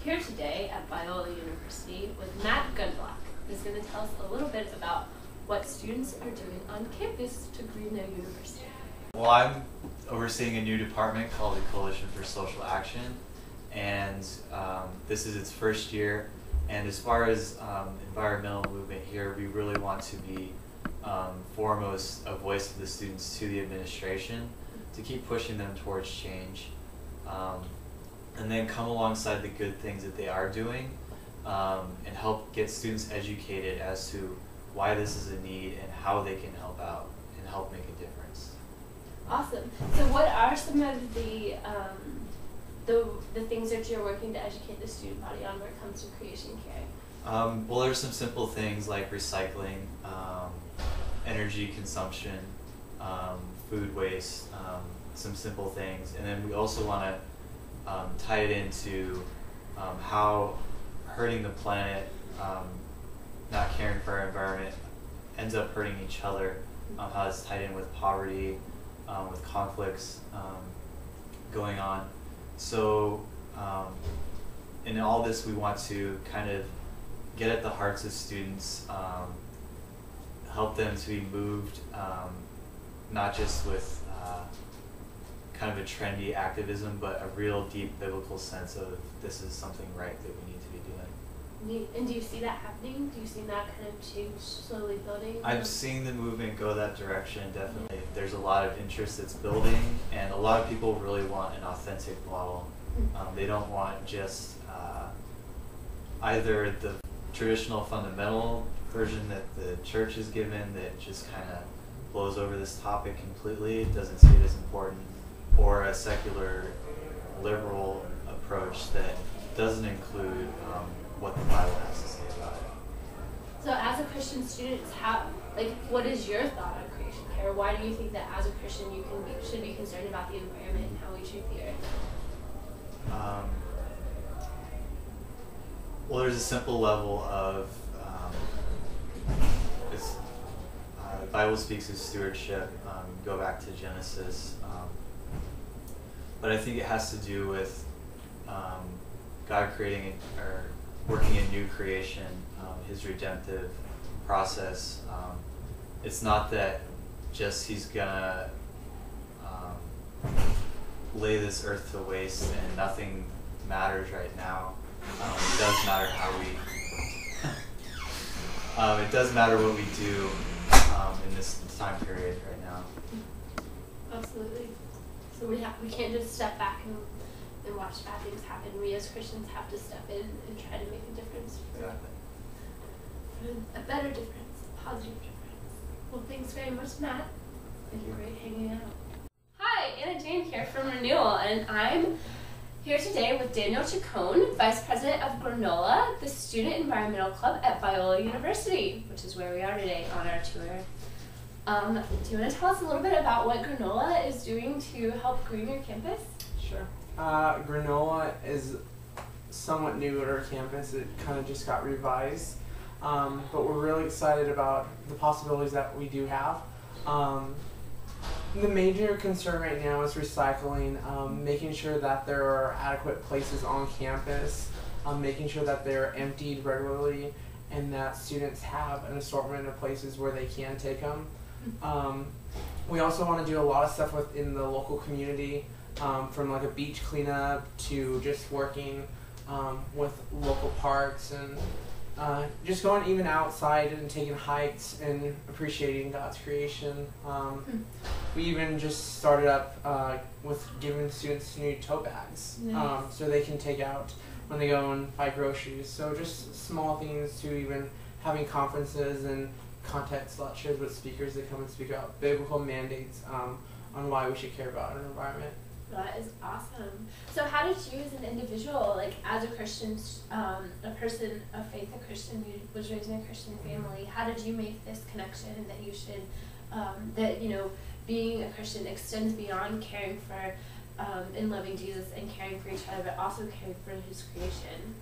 here today at Biola University with Matt Gunblock, who's going to tell us a little bit about what students are doing on campus to green their university. Well, I'm overseeing a new department called the Coalition for Social Action, and this is its first year. And as far as environmental movement here, we really want to be foremost a voice of the students to the administration to keep pushing them towards change, and then come alongside the good things that they are doing and help get students educated as to why this is a need and how they can help out and help make a difference. Awesome. So what are some of the things that you're working to educate the student body on when it comes to creation care? Well, there's some simple things like recycling, energy consumption, food waste, some simple things. And then we also want to tie it into how hurting the planet, not caring for our environment, ends up hurting each other, how it's tied in with poverty, with conflicts going on. So in all this, we want to kind of get at the hearts of students, help them to be moved, not just with kind of a trendy activism, but a real deep biblical sense of this is something right that we need to be doing. And do you see that happening? Do you see that kind of change slowly building? I'm seeing the movement go that direction, definitely. There's a lot of interest that's building, and a lot of people really want an authentic model. They don't want just either the traditional fundamental version that the church is given that just kind of blows over this topic completely, doesn't see it as important, or a secular liberal approach that doesn't include what the Bible has to say about it. So as a Christian student, what is your thought on creation care? Why do you think that as a Christian should be concerned about the environment and how we treat the earth? Well, there's a simple level of the Bible speaks of stewardship. Go back to Genesis, but I think it has to do with God creating or working in new creation, His redemptive process. It's not that just He's gonna lay this earth to waste and nothing matters right now. It does matter how we. It does matter what we do in this time period right now. Absolutely. So we can't just step back and watch bad things happen. We as Christians have to step in and try to make a difference for a better difference, a positive difference. Well, thanks very much, Matt. It's been great hanging out. Hi, Anna Jane here from Renewal, and I'm here today with Daniel Chacon, Vice President of Granola, the Student Environmental Club at Biola University, which is where we are today on our tour. Do you want to tell us a little bit about what Granola is doing to help green your campus? Sure. Granola is somewhat new at our campus. It kind of just got revised, but we're really excited about the possibilities that we do have. The major concern right now is recycling, making sure that there are adequate places on campus, making sure that they're emptied regularly, and that students have an assortment of places where they can take them. We also want to do a lot of stuff within the local community, from like a beach cleanup to just working with local parks and just going even outside and taking hikes and appreciating God's creation. We even just started up with giving students new tote bags. Nice. So they can take out when they go and buy groceries. So just small things to even having conferences and context lectures with speakers that come and speak about biblical mandates on why we should care about our environment. That is awesome. So how did you as an individual, like as a Christian, a person of faith, a Christian, you was raised in a Christian family, how did you make this connection that you should, being a Christian extends beyond caring for and loving Jesus and caring for each other, but also caring for His creation?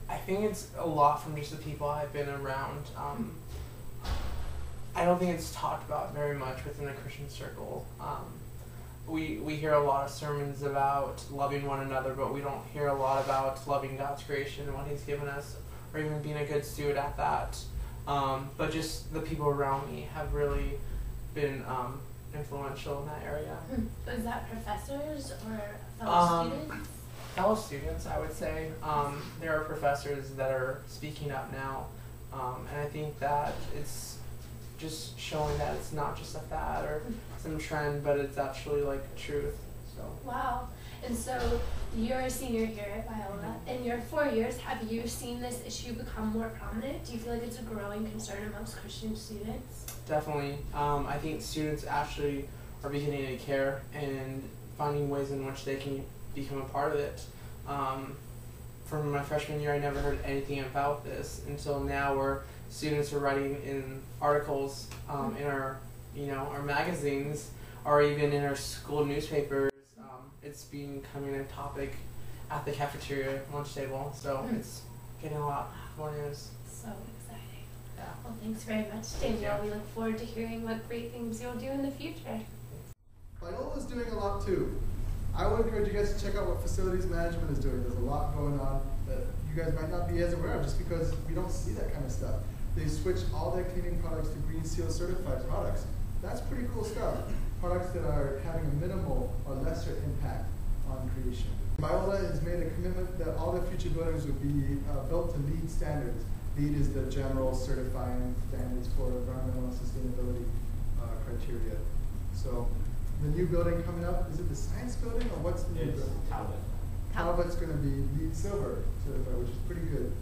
I think it's a lot from just the people I've been around. I don't think it's talked about very much within the Christian circle. we hear a lot of sermons about loving one another, but we don't hear a lot about loving God's creation and what He's given us, or even being a good steward at that. But just the people around me have really been influential in that area. Was that professors or fellow students? Fellow students, I would say. There are professors that are speaking up now, and I think that it's just showing that it's not just a fad or some trend, but it's actually like truth. So. Wow. And so you're a senior here at Biola. In your 4 years, have you seen this issue become more prominent? Do you feel like it's a growing concern amongst Christian students? Definitely. I think students actually are beginning to care and finding ways in which they can become a part of it. From my freshman year, I never heard anything about this until now, where students are writing in articles in our, our magazines, or even in our school newspapers. It's becoming a topic at the cafeteria lunch table, so it's getting a lot more news. So exciting. Yeah. Well, thanks very much, Daniel. We look forward to hearing what great things you'll do in the future. Biola is doing a lot too. I would encourage you guys to check out what facilities management is doing. There's a lot going on that you guys might not be as aware of just because we don't see that kind of stuff. They switched all their cleaning products to Green Seal certified products. That's pretty cool stuff. Products that are having a minimal or lesser impact on creation. Biola has made a commitment that all the future buildings would be built to LEED standards. LEED is the general certifying standards for environmental and sustainability criteria. So the new building coming up, is it the science building or what's the new building? Talbot. Talbot's going to be LEED silver certified, which is pretty good.